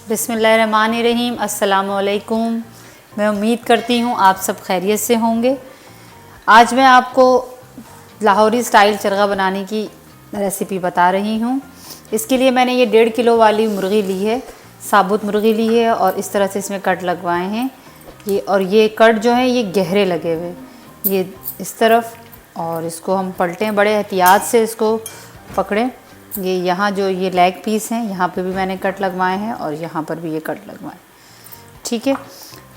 बिस्मिल्लाहिर्रहमानिर्रहीम। अस्सलामुअलैकुम। मैं उम्मीद करती हूँ आप सब खैरियत से होंगे। आज मैं आपको लाहौरी स्टाइल चरगा बनाने की रेसिपी बता रही हूँ। इसके लिए मैंने ये 1.5 किलो वाली मुर्गी ली है, साबुत मुर्गी ली है और इस तरह से इसमें कट लगवाए हैं। ये कट जो है ये गहरे लगे हुए, ये इस तरफ, और इसको हम पलटें, बड़े एहतियात से इसको पकड़ें। ये यहाँ जो ये लेग पीस हैं यहाँ पे भी मैंने कट लगवाए हैं और यहाँ पर भी ये कट लगवाए। ठीक है,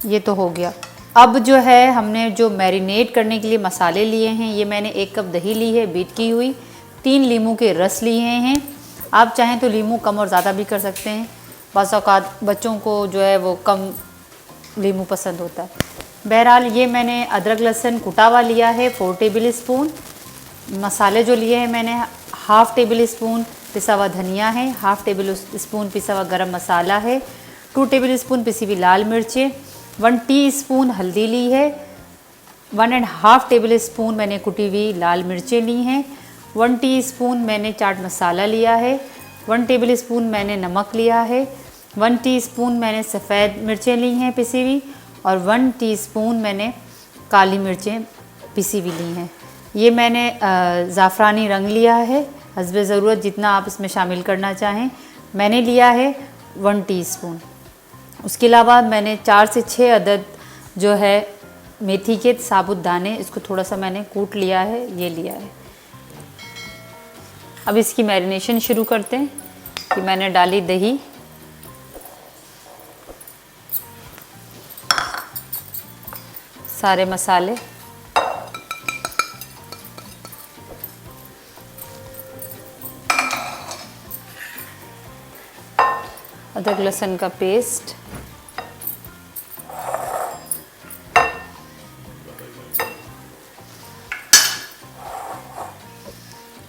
ये तो हो गया। अब जो है हमने जो मैरिनेट करने के लिए मसाले लिए हैं, ये मैंने 1 कप दही ली है बीट की हुई, 3 लीमू के रस लिए हैं। आप चाहें तो लीमू कम और ज़्यादा भी कर सकते हैं, बाज़ औक़ात बच्चों को जो है वो कम लीमू पसंद होता है। बहरहाल ये मैंने अदरक लहसुन कुटा हुआ लिया है 4 टेबल स्पून। मसाले जो लिए हैं मैंने 1/2 टेबल स्पून पिसा हुआ धनिया है, 1/2 टेबल स्पून पिसा हुआ गरम मसाला है, 2 टेबल स्पून पिसी हुई लाल मिर्चें, 1 टीस्पून हल्दी ली है, 1.5 टेबल स्पून मैंने कुटी हुई लाल मिर्चें ली हैं, 1 टीस्पून मैंने चाट मसाला लिया है, 1 टेबल स्पून मैंने नमक लिया है, 1 टीस्पून मैंने सफ़ेद मिर्चें ली हैं पिसी हुई, और 1 टीस्पून मैंने काली मिर्चें पिसी हुई ली हैं। ये मैंने ज़ाफ़रानी रंग लिया है, हस्बे ज़रूरत जितना आप इसमें शामिल करना चाहें। मैंने लिया है 1 टीस्पून। उसके अलावा मैंने 4 से 6 अदद जो है मेथी के साबुत दाने, इसको थोड़ा सा मैंने कूट लिया है, ये लिया है। अब इसकी मैरिनेशन शुरू करते हैं। कि मैंने डाली दही, सारे मसाले, अदरक लहसुन का पेस्ट,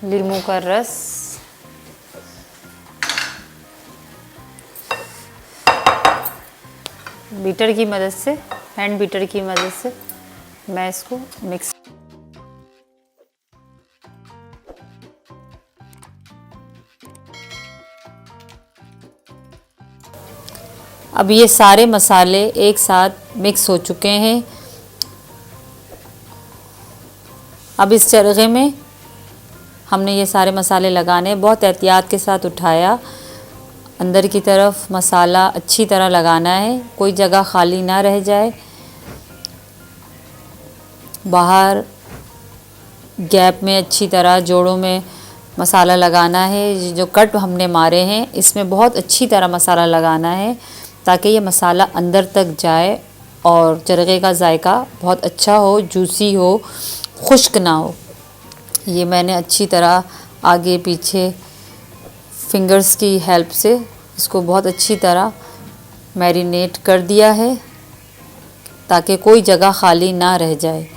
लीमू का रस, बीटर की मदद से, हैंड बीटर की मदद से मैं इसको मिक्स। अब ये सारे मसाले एक साथ मिक्स हो चुके हैं। अब इस चरगे में हमने ये सारे मसाले लगाने, बहुत एहतियात के साथ उठाया, अंदर की तरफ मसाला अच्छी तरह लगाना है, कोई जगह खाली ना रह जाए। बाहर गैप में अच्छी तरह जोड़ों में मसाला लगाना है। जो कट हमने मारे हैं इसमें बहुत अच्छी तरह मसाला लगाना है ताकि ये मसाला अंदर तक जाए और चरगे का जायका बहुत अच्छा हो, जूसी हो, खुश्क ना हो। ये मैंने अच्छी तरह आगे पीछे फिंगर्स की हेल्प से इसको बहुत अच्छी तरह मैरिनेट कर दिया है ताकि कोई जगह खाली ना रह जाए।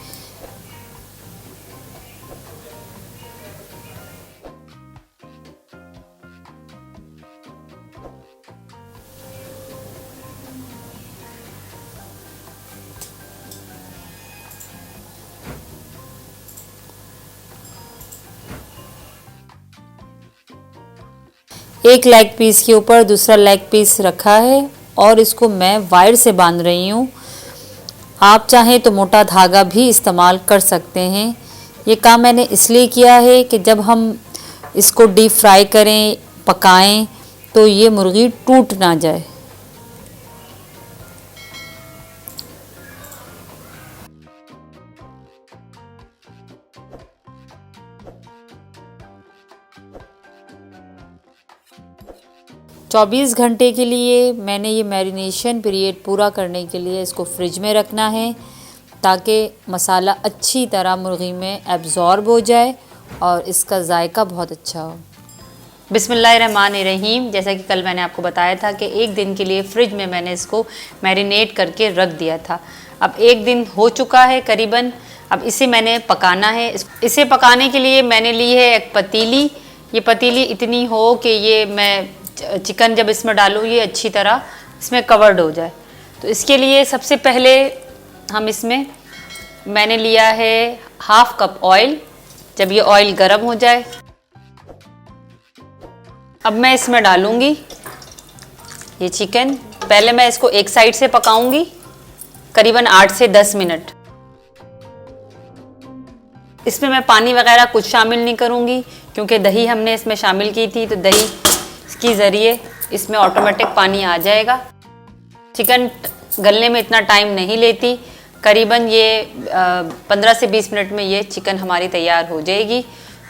एक लेग पीस के ऊपर दूसरा लेग पीस रखा है और इसको मैं वायर से बांध रही हूँ। आप चाहें तो मोटा धागा भी इस्तेमाल कर सकते हैं। ये काम मैंने इसलिए किया है कि जब हम इसको डीप फ्राई करें, पकाएं, तो ये मुर्गी टूट ना जाए। चौबीस घंटे के लिए मैंने ये मैरिनेशन पीरियड पूरा करने के लिए इसको फ्रिज में रखना है ताकि मसाला अच्छी तरह मुर्गी में एब्ज़ॉर्ब हो जाए और इसका जायका बहुत अच्छा हो। बिस्मिल्लाहिर्रहमानिर्रहीम। जैसा कि कल मैंने आपको बताया था कि 1 दिन के लिए फ्रिज में मैंने इसको मैरिनेट करके रख दिया था। अब 1 दिन हो चुका है करीबन। अब इसे मैंने पकाना है। इसे पकाने के लिए मैंने ली है एक पतीली। ये पतीली इतनी हो कि ये मैं चिकन जब इसमें डालूँ ये अच्छी तरह इसमें कवर्ड हो जाए। तो इसके लिए सबसे पहले हम इसमें मैंने लिया है 1/2 कप ऑयल। जब ये ऑयल गर्म हो जाए अब मैं इसमें डालूँगी ये चिकन पहले मैं इसको एक साइड से पकाऊंगी करीबन 8 से 10 मिनट। इसमें मैं पानी वगैरह कुछ शामिल नहीं करूंगी क्योंकि दही हमने इसमें शामिल की थी, तो दही के ज़रिए इसमें ऑटोमेटिक पानी आ जाएगा। चिकन गलने में इतना टाइम नहीं लेती, करीबन ये 15 से 20 मिनट में ये चिकन हमारी तैयार हो जाएगी।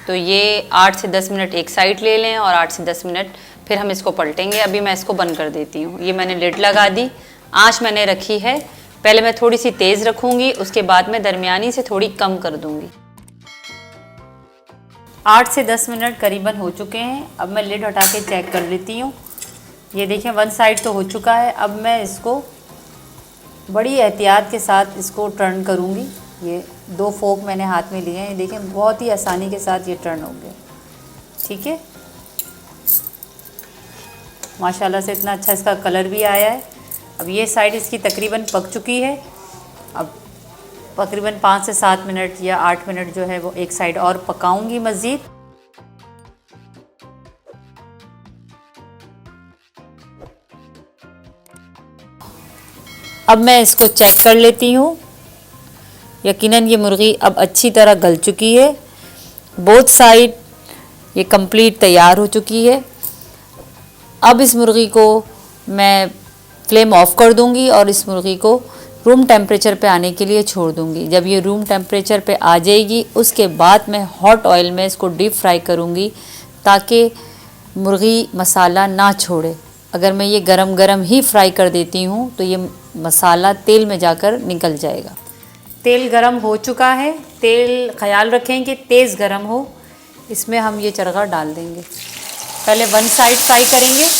तो ये 8 से 10 मिनट एक साइड ले लें और 8 से 10 मिनट फिर हम इसको पलटेंगे। अभी मैं इसको बंद कर देती हूँ। ये मैंने लिड लगा दी, आँच मैंने रखी है, पहले मैं थोड़ी सी तेज़ रखूँगी, उसके बाद मैं दरमियानी से थोड़ी कम कर दूँगी। 8 से 10 मिनट करीबन हो चुके हैं। अब मैं लिड हटा के चेक कर लेती हूँ। ये देखें वन साइड तो हो चुका है। अब मैं इसको बड़ी एहतियात के साथ इसको टर्न करूँगी। ये 2 फोक मैंने हाथ में लिए हैं, देखें बहुत ही आसानी के साथ ये टर्न हो गया। ठीक है, माशाल्लाह से इतना अच्छा इसका कलर भी आया है। अब ये साइड इसकी तकरीबन पक चुकी है। अब तकरीबन 5 से 7 मिनट या 8 मिनट जो है वो एक साइड और पकाऊंगी मज़ीद। अब मैं इसको चेक कर लेती हूँ। यकीनन ये मुर्गी अब अच्छी तरह गल चुकी है, बोथ साइड ये कंप्लीट तैयार हो चुकी है। अब इस मुर्गी को मैं फ्लेम ऑफ कर दूंगी और इस मुर्गी को रूम टेम्परेचर पे आने के लिए छोड़ दूंगी। जब ये रूम टेम्परेचर पे आ जाएगी उसके बाद मैं हॉट ऑयल में इसको डीप फ्राई करूंगी ताकि मुर्गी मसाला ना छोड़े। अगर मैं ये गरम गरम ही फ्राई कर देती हूँ तो ये मसाला तेल में जाकर निकल जाएगा। तेल गरम हो चुका है। तेल ख्याल रखें कि तेज़ गरम हो। इसमें हम ये चरगा डाल देंगे। पहले वन साइड फ्राई करेंगे।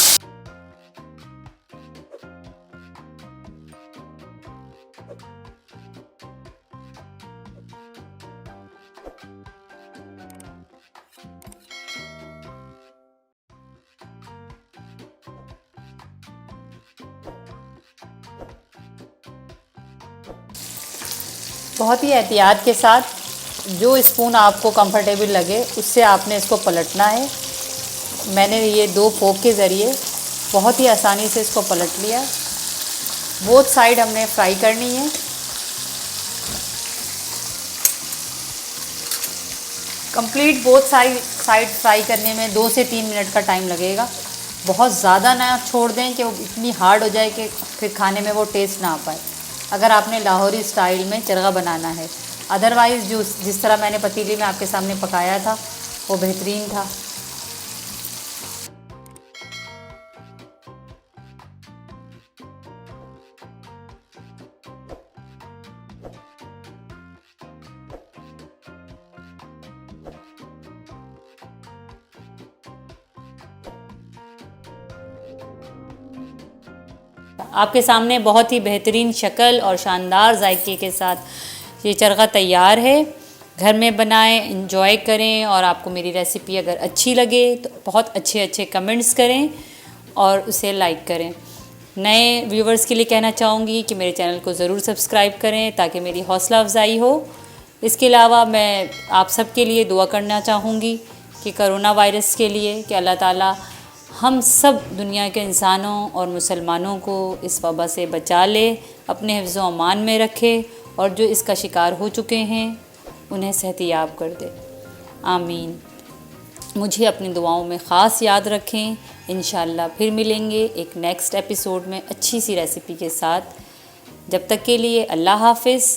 बहुत ही एहतियात के साथ, जो स्पून आपको कंफर्टेबल लगे उससे आपने इसको पलटना है। मैंने ये 2 फोक के ज़रिए बहुत ही आसानी से इसको पलट लिया। बोथ साइड हमने फ्राई करनी है। कंप्लीट बोथ साइड फ्राई करने में 2 से 3 मिनट का टाइम लगेगा। बहुत ज़्यादा ना छोड़ दें कि वो इतनी हार्ड हो जाए कि फिर खाने में वो टेस्ट ना आ पाए, अगर आपने लाहौरी स्टाइल में चरगा बनाना है। अदरवाइज़ जिस तरह मैंने पतीली में आपके सामने पकाया था वो बेहतरीन था। आपके सामने बहुत ही बेहतरीन शक्ल और शानदार जायके के साथ ये चरगा तैयार है। घर में बनाएं, एंजॉय करें। और आपको मेरी रेसिपी अगर अच्छी लगे तो बहुत अच्छे कमेंट्स करें और उसे लाइक करें। नए व्यूवर्स के लिए कहना चाहूँगी कि मेरे चैनल को ज़रूर सब्सक्राइब करें ताकि मेरी हौसला अफजाई हो। इसके अलावा मैं आप सब के लिए दुआ करना चाहूँगी कि कोरोना वायरस के लिए कि अल्लाह ताला हम सब दुनिया के इंसानों और मुसलमानों को इस वबा से बचा ले, अपने हिफ्ज़ व अमान में रखे और जो इसका शिकार हो चुके हैं उन्हें सेहतियाब कर दे। आमीन। मुझे अपनी दुआओं में ख़ास याद रखें। इंशाअल्लाह फिर मिलेंगे एक नेक्स्ट एपिसोड में अच्छी सी रेसिपी के साथ। जब तक के लिए अल्लाह हाफ़िज़।